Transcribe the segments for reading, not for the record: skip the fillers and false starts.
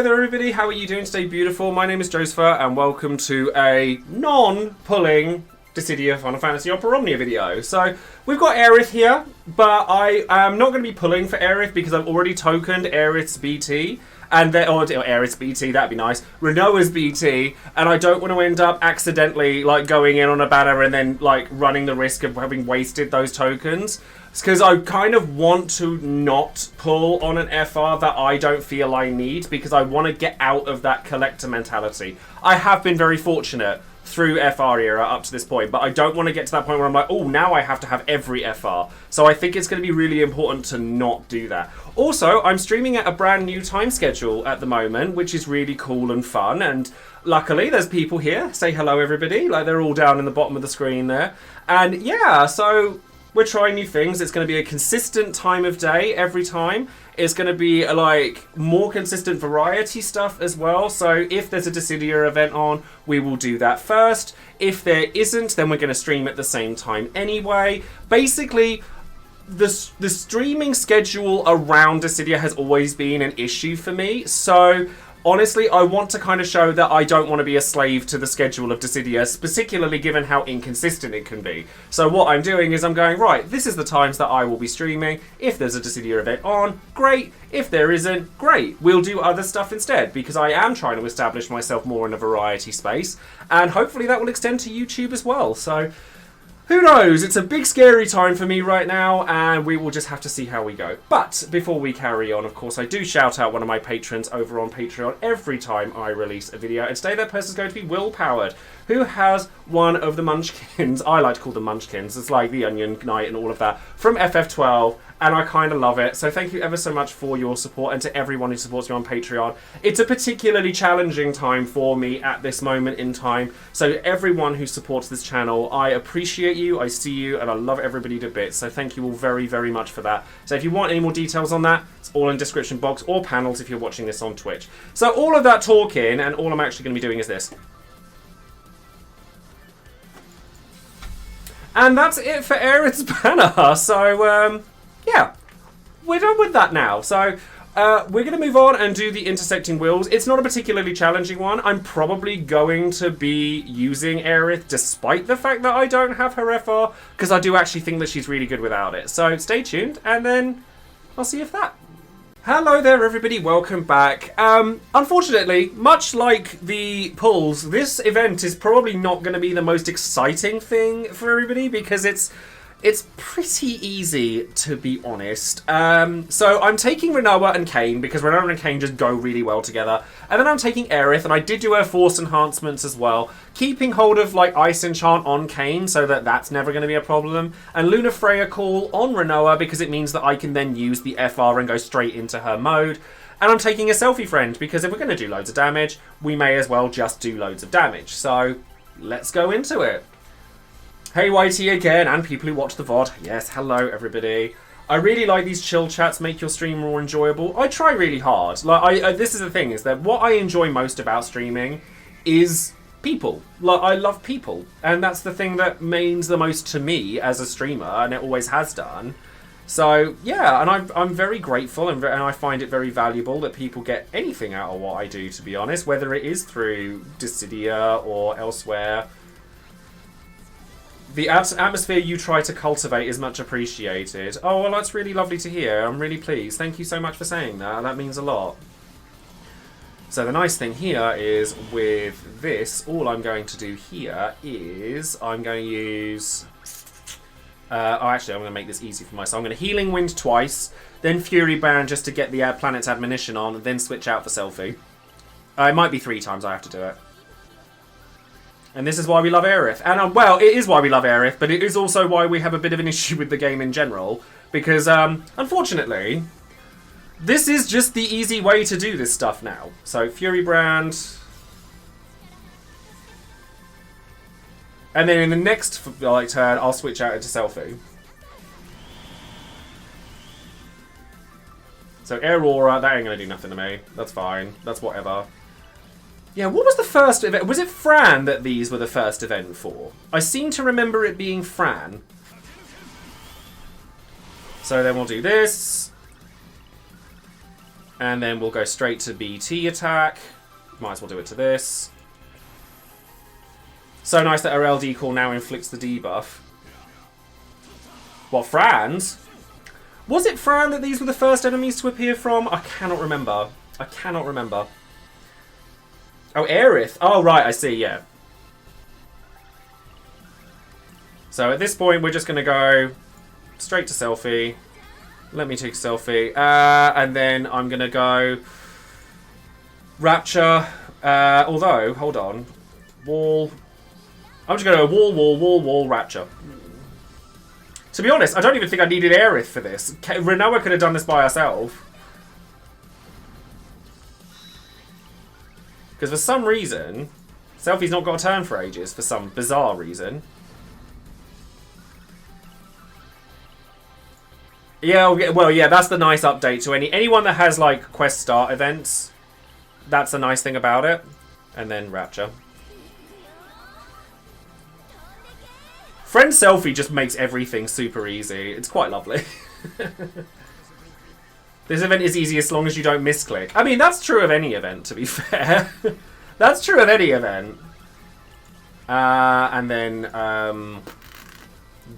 Hello there everybody, how are you doing today, beautiful? My name is Joesephyr and welcome to a non-pulling Dissidia Final Fantasy Opera Omnia video. So, we've got Aerith here, but I am not going to be pulling for Aerith because I've already tokened Aerith's BT. And then, or Aerith's BT, that'd be nice. Rinoa's BT, and I don't want to end up accidentally like going in on a banner and then like running the risk of having wasted those tokens. Because I kind of want to not pull on an FR that I don't feel I need because I want to get out of that collector mentality. I have been very fortunate through FR era up to this point, but I don't want to get to that point where I'm like, oh, now I have to have every FR. So I think it's going to be really important to not do that. Also, I'm streaming at a brand new time schedule at the moment, which is really cool and fun, and luckily there's people here. Say hello everybody, like they're all down in the bottom of the screen there. And yeah, so we're trying new things. It's going to be a consistent time of day every time. It's going to be like more consistent variety stuff as well. So if there's a Dissidia event on, we will do that first. If there isn't, then we're going to stream at the same time anyway. Basically, the streaming schedule around Dissidia has always been an issue for me. So honestly, I want to kind of show that I don't want to be a slave to the schedule of Dissidia, particularly given how inconsistent it can be. So what I'm doing is I'm going, right, this is the times that I will be streaming. If there's a Dissidia event on, great. If there isn't, great. We'll do other stuff instead, because I am trying to establish myself more in a variety space, and hopefully that will extend to YouTube as well. So who knows? It's a big scary time for me right now, and we will just have to see how we go. But before we carry on, of course, I do shout out one of my patrons over on Patreon every time I release a video. And today that person is going to be Will Powered, who has one of the munchkins. I like to call them munchkins. It's like the Onion Knight and all of that from FF12. And I kind of love it. So thank you ever so much for your support, and to everyone who supports me on Patreon. It's a particularly challenging time for me at this moment in time. So everyone who supports this channel, I appreciate you, I see you, and I love everybody to bits. So thank you all very, very much for that. So if you want any more details on that, it's all in the description box or panels if you're watching this on Twitch. So all of that talking, and all I'm actually going to be doing is this. And that's it for Aerith's banner. So, yeah, we're done with that now. So we're going to move on and do the intersecting wills. It's not a particularly challenging one. I'm probably going to be using Aerith despite the fact that I don't have her FR, because I do actually think that she's really good without it. So stay tuned, and then I'll see if that. Hello there everybody, welcome back. Unfortunately, much like the pulls, this event is probably not going to be the most exciting thing for everybody, because it's pretty easy, to be honest. So I'm taking Rinoa and Kain, because Rinoa and Kain just go really well together. And then I'm taking Aerith, and I did do her Force enhancements as well, keeping hold of like Ice Enchant on Kain, so that that's never going to be a problem. And Luna Freya Call on Rinoa, because it means that I can then use the FR and go straight into her mode. And I'm taking a Selfie Friend, because if we're going to do loads of damage, we may as well just do loads of damage. So let's go into it. Hey YT again, and people who watch the VOD. Yes, hello everybody. I really like these chill chats, make your stream more enjoyable. I try really hard. Like, this is the thing, is that what I enjoy most about streaming is people. Like, I love people, and that's the thing that means the most to me as a streamer, and it always has done. So yeah, and I'm very grateful, and I find it very valuable that people get anything out of what I do, to be honest, whether it is through Dissidia or elsewhere. The atmosphere you try to cultivate is much appreciated. Oh, well, that's really lovely to hear. I'm really pleased. Thank you so much for saying that. That means a lot. So the nice thing here is with this, all I'm going to do here is I'm going to use... actually, I'm going to make this easy for myself. I'm going to Healing Wind twice, then Fury Brand just to get the Planet's Admonition on, then switch out for Selfie. It might be 3 times I have to do it. And this is why we love Aerith. And, well, it is why we love Aerith, but it is also why we have a bit of an issue with the game in general. Because, unfortunately, this is just the easy way to do this stuff now. So, Fury Brand. And then in the next turn, I'll switch out into Selfie. So, Aurora, that ain't going to do nothing to me. That's fine. That's whatever. Yeah, what was the first event? Was it Fran that these were the first event for? I seem to remember it being Fran. So then we'll do this. And then we'll go straight to BT attack. Might as well do it to this. So nice that our LD call now inflicts the debuff. What, Fran's? Was it Fran that these were the first enemies to appear from? I cannot remember. I cannot remember. Oh, Aerith. Oh, right, I see, yeah. So at this point, we're just going to go straight to selfie. Let me take a selfie. And then I'm going to go Rapture. Although, hold on. Wall. I'm just going to go wall, Rapture. To be honest, I don't even think I needed Aerith for this. Rinoa could have done this by herself. Because for some reason, Selfie's not got a turn for ages, for some bizarre reason. Yeah, well, yeah, that's the nice update to anyone that has, like, quest start events. That's the nice thing about it. And then Rapture. Friend Selfie just makes everything super easy. It's quite lovely. This event is easy as long as you don't misclick. I mean, that's true of any event, to be fair. That's true of any event. And then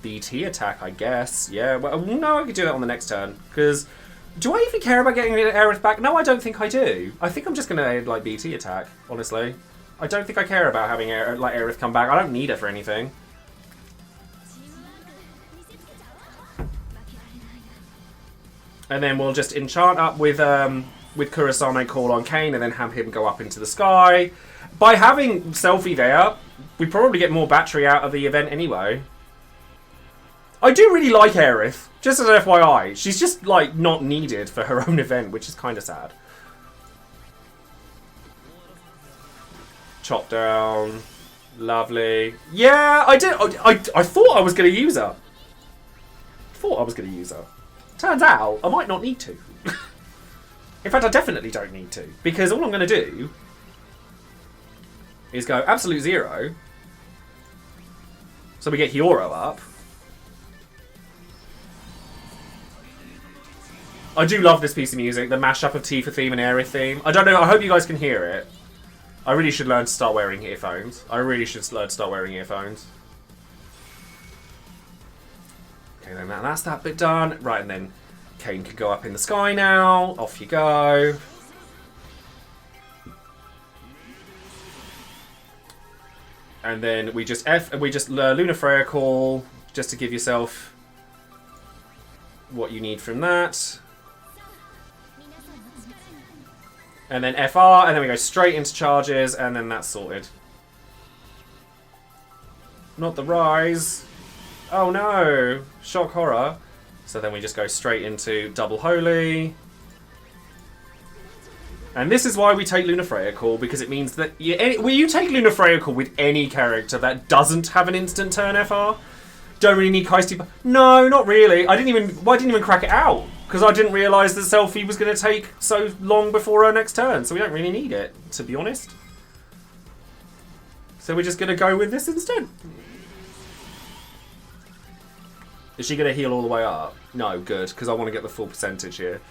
BT attack, I guess. Yeah, well, no, I could do that on the next turn. Because, do I even care about getting Aerith back? No, I don't think I do. I think I'm just going to, like, BT attack, honestly. I don't think I care about having Aerith come back. I don't need her for anything. And then we'll just enchant up with Kurasame Call on Kain and then have him go up into the sky. By having Selfie there, we probably get more battery out of the event anyway. I do really like Aerith, just as an FYI. She's just, like, not needed for her own event, which is kind of sad. Chop down. Lovely. Yeah, I did. I thought I was going to use her. Turns out, I might not need to. In fact, I definitely don't need to. Because all I'm going to do is go absolute 0. So we get Hyoro up. I do love this piece of music. The mashup of Tifa theme and Aerith theme. I don't know. I hope you guys can hear it. I really should learn to start wearing earphones. Okay, then that's that bit done. Right, and then Kain can go up in the sky now. Off you go. And then we just Luna Freya call just to give yourself what you need from that. And then FR, and then we go straight into charges, and then that's sorted. Not the rise. Oh no! Shock horror. So then we just go straight into double holy. And this is why we take Luna Freya call, because it means that you take Luna Freya call with any character that doesn't have an instant turn FR. Don't really need Kaiste. No, not really. I didn't even crack it out, because I didn't realise that Selfie was going to take so long before her next turn, so we don't really need it, to be honest. So we're just going to go with this instead. Is she going to heal all the way up? No, good, because I want to get the full percentage here.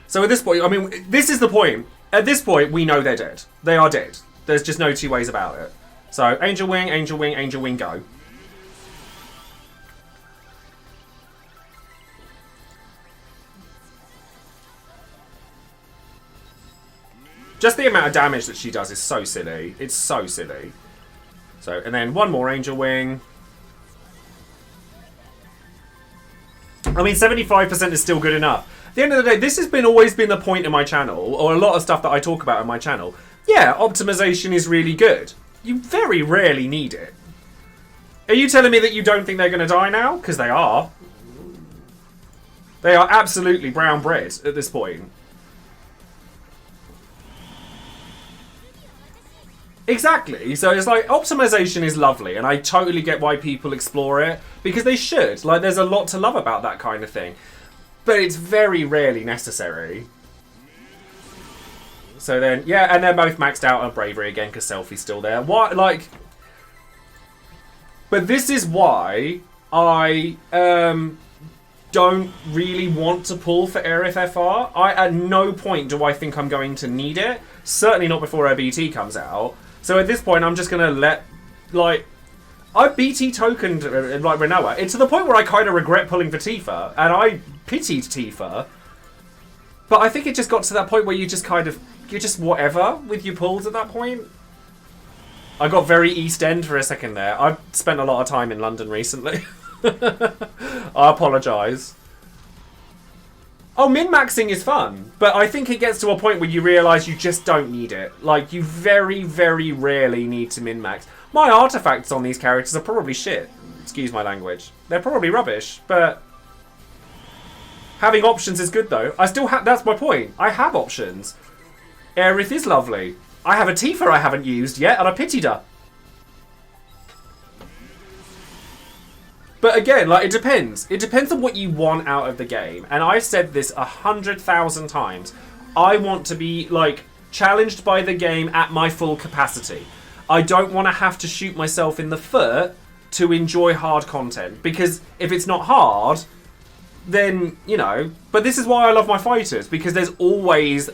So at this point, I mean, this is the point. At this point, we know they're dead. They are dead. There's just no two ways about it. So, Angel Wing, Angel Wing, Angel Wing, go. Just the amount of damage that she does is so silly. It's so silly. So, and then one more Angel Wing. I mean, 75% is still good enough. At the end of the day, this has always been the point of my channel, or a lot of stuff that I talk about on my channel. Yeah, optimization is really good. You very rarely need it. Are you telling me that you don't think they're going to die now? Because they are. They are absolutely brown bread at this point. Exactly. So it's like, optimization is lovely, and I totally get why people explore it, because they should. Like, there's a lot to love about that kind of thing. But it's very rarely necessary. So then, yeah, and they're both maxed out on Bravery again, because Selfie's still there. What, like... But this is why I don't really want to pull for Aerith FR. At no point do I think I'm going to need it. Certainly not before our BT comes out. So at this point, I'm just going to let, like, I've BT tokened, like, Rinoa. It's to the point where I kind of regret pulling for Tifa, and I pitied Tifa. But I think it just got to that point where you just kind of, you're just whatever with your pulls at that point. I got very East End for a second there. I've spent a lot of time in London recently. I apologise. Oh, min-maxing is fun, but I think it gets to a point where you realise you just don't need it. Like, you very, very rarely need to min-max. My artefacts on these characters are probably shit. Excuse my language. They're probably rubbish, but having options is good, though. I still have... That's my point. I have options. Aerith is lovely. I have a Tifa I haven't used yet, and I pitied her. But again, like, it depends. It depends on what you want out of the game. And I've said this 100,000 times. I want to be, like, challenged by the game at my full capacity. I don't want to have to shoot myself in the foot to enjoy hard content. Because if it's not hard, then, you know... But this is why I love my fighters. Because there's always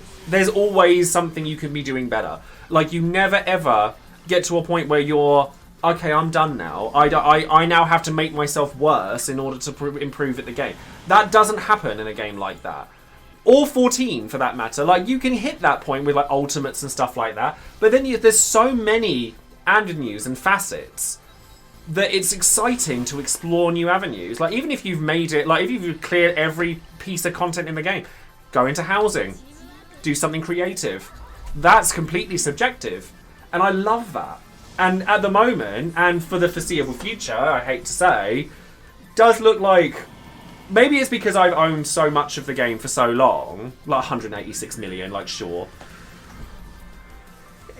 something you can be doing better. Like, you never, ever get to a point where you're... Okay, I'm done now. I now have to make myself worse in order to improve at the game. That doesn't happen in a game like that. Or 14, for that matter. Like, you can hit that point with, like, ultimates and stuff like that. But then there's so many avenues and facets that it's exciting to explore new avenues. Like, even if you've made it... Like, if you've cleared every piece of content in the game, go into housing. Do something creative. That's completely subjective. And I love that. And at the moment, and for the foreseeable future, I hate to say, does look like... Maybe it's because I've owned so much of the game for so long. Like 186 million, like, sure.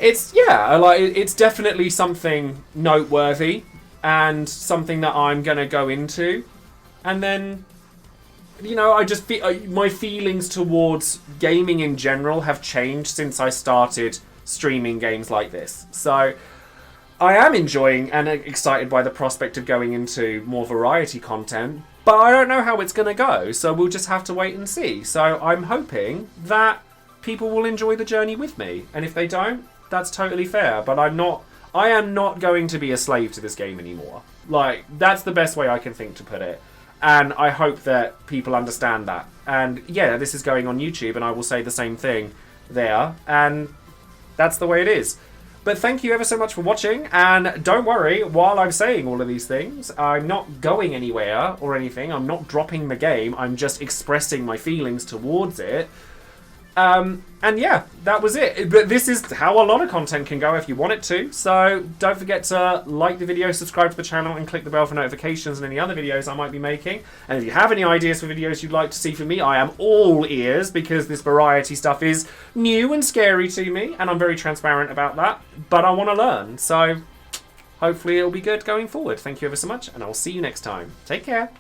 It's, yeah, like, it's definitely something noteworthy. And something that I'm going to go into. And then, you know, I just feel... my feelings towards gaming in general have changed since I started streaming games like this. So... I am enjoying and excited by the prospect of going into more variety content, but I don't know how it's going to go, so we'll just have to wait and see. So I'm hoping that people will enjoy the journey with me, and if they don't, that's totally fair, but I am not going to be a slave to this game anymore. Like, that's the best way I can think to put it, and I hope that people understand that. And yeah, this is going on YouTube, and I will say the same thing there, and that's the way it is. But thank you ever so much for watching, and don't worry, while I'm saying all of these things, I'm not going anywhere or anything, I'm not dropping the game, I'm just expressing my feelings towards it. And yeah, that was it. But this is how a lot of content can go if you want it to, so don't forget to like the video, subscribe to the channel, and click the bell for notifications and any other videos I might be making. And if you have any ideas for videos you'd like to see from me, I am all ears, because this variety stuff is new and scary to me, and I'm very transparent about that, but I want to learn, so hopefully it'll be good going forward. Thank you ever so much, and I'll see you next time. Take care.